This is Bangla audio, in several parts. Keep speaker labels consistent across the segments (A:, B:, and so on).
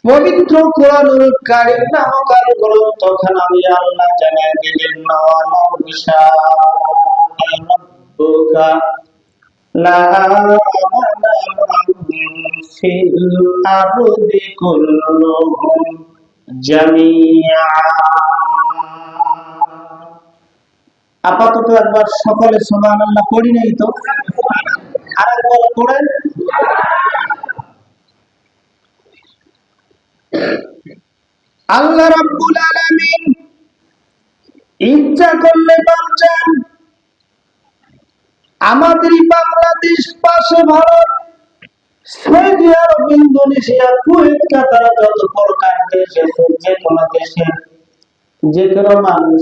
A: পবিত্র কোরআনুল কারীম নামক আল গ্রন্থখানা দিয়ে আল্লাহ জানিয়ে দিলেন রাব্বুকা লা ফিল আরদি কুল্লুহুম জামিআ। আপাতত একবার সকলে সুবহানাল্লাহ পড়ি নাই তো, আরেকবার পড়েন। আল্লাহ রাব্বুল আলামিন ইচ্ছা করলে বাঁচান আমাদের বাংলাদেশ, পাশে ভারত, সৌদি আরব, ইন্দোনেশিয়া, কুয়েত, কাতার, যত প্রকার দেশ আছে, যে কোনো দেশে যে কোনো মানুষ,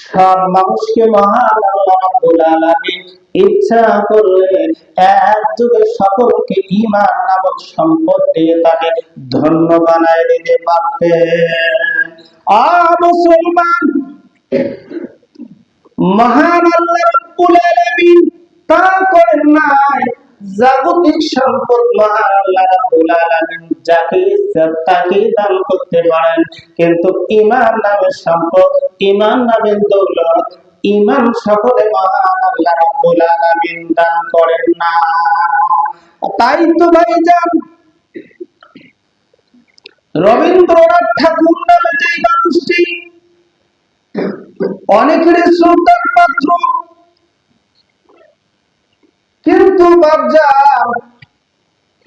A: সব মানুষকে মহান আল্লাহ রাব্বুল আলামিন ইচ্ছা করলে এক যুগে সকলকে ঈমান নামক সম্পদ দিয়ে তাকে ধন্য বানায় দিতে পারতেন। মুসলমান, মহান আল্লাহ রাব্বুল আলামিন তা করেন নাই। জাগতিক সম্পদ মহান আল্লাহ রাব্বুল আলামিন যাকে ইচ্ছা তাকে দান করতে পারেন, কিন্তু ঈমান নামের সম্পদ, ঈমান নামের দৌলত, ঈমান সকলে মহান আল্লাহ রাব্বুল আলামিন দান করেন না। তাই তো ভাইজান, রবীন্দ্রনাথ ঠাকুর নামে যে মানুষটি অনেকের শ্রদ্ধার পাত্র, কিন্তু বাপজান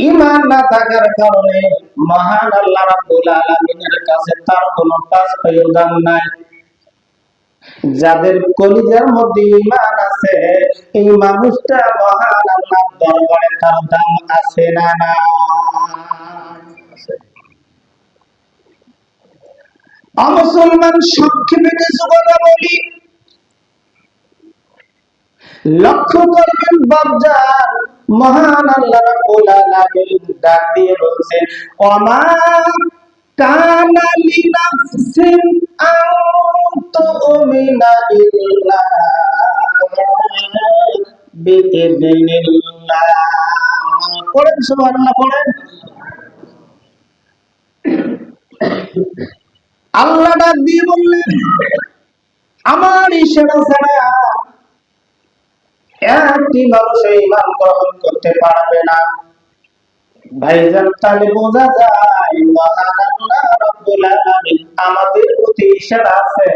A: ঈমান না থাকার কারণে মহান আল্লাহ রাব্বুল আলামিনের কাছে তার কোনো পাত্রীয় দাম নাই। যাদের কলিজার মধ্যে ঈমান আছে, এই মানুষটা মহান আল্লাহর দরবারে তার দাম আছে না না? মুসলমান, সংক্ষেপে কিছু কথা বলি। লক্ষ্য করবেন বাপজান, মহান আল্লাহ রাব্বুল আলামিন ডাক দিয়ে বলছেন, ওমা কানা লিনাফসিন আন তুমিনা ইল্লা বিইذনিল্লাহ। পড়েন সুবহানাল্লাহ, পড়েন। আল্লাহ ডাক দিয়ে বললেন, আমার ইশারা ছাড়া একটি মানুষ ঈমান গ্রহণ করতে পারবে না। ভাইজান, তাহলে বোঝা যায় মহান আল্লাহ রাব্বুল আলামিন আমাদের প্রতি ইশারা আছে।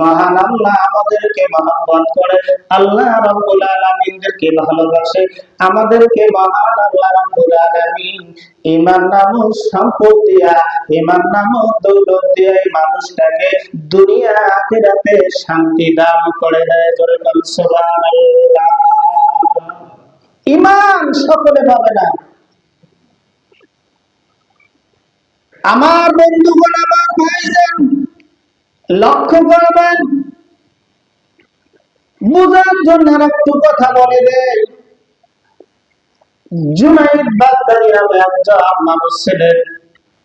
A: মহান আল্লাহ আমাদেরকে মহব্বত করে, আল্লাহ রাব্বুল আলামিনকে ভালোবাসে। আমাদেরকে মহান আল্লাহ রাব্বুল আলামিন ঈমান নামক সম্পদ দিয়া, ঈমান নামক দৌলত দিয়া এই মানুষটাকে দুনিয়া আখিরাতে শান্তি দান করে দেয়। জোরে বল সুবহানাল্লাহ। ঈমান সকলে পাবে না। আমার বন্ধুগণ, আমার ভাইজান, লক্ষ্য করবেন, বুঝার জন্য একটু কথা বলে দেয়। জুনাইদ বাগদাদী নামে একজন মানুষ ছিলেন,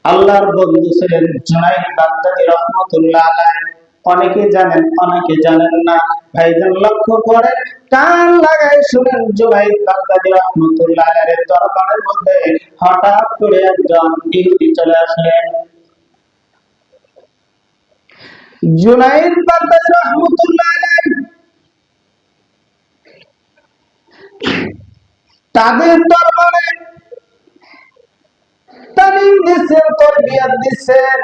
A: আল্লাহর বন্ধু ছিলেন জুনাইদ বাগদাদী রাহমাতুল্লাহ আলাইহি। অনেকে জানেন, অনেকে জানেন না। ভাইজান লক্ষ্য করেন, কান লাগাই শুনেন, জুনাইদ বাগদাদী রাহমাতুল্লাহ আলাইহির দরবারের মধ্যে হঠাৎ করে একজন ইহুদি চলে আসলেন। জুনাইদ বাগদাদী রাহমাতুল্লাহ আলাইহি তাদের দরবারে তালিম দিচ্ছেন, তরবিয়ত দিচ্ছেন।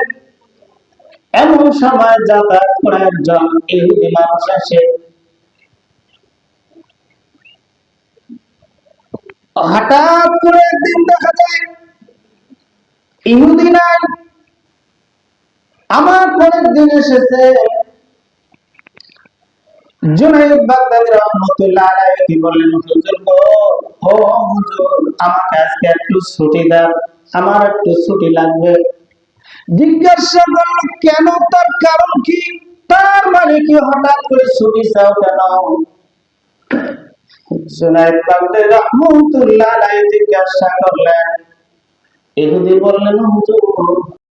A: এমন সময় যাতায়াত করে একজন ইহুদি মানুষ আসে। হঠাৎ করে একদিন দেখা যায় ইহুদি নাই, আমার পরের দিন এসেছে। জুনাইদ বাগদাদী রাহমাতুল্লাহ আলাইহি বললেন, হুজুর গো, ও হুজুর, আমাকে আজকে একটু ছুটি দেন, আমার একটু ছুটি লাগবে। জিজ্ঞাসা করল, কেন, তার কারণ কি? তার মানে কি হঠাৎ করে ছুটি চাও কেন? জুনাইদ বাগদাদী রাহমাতুল্লাহ আলাইহি জিজ্ঞাসা করলেন। ইহুদি বললেন, হুজুর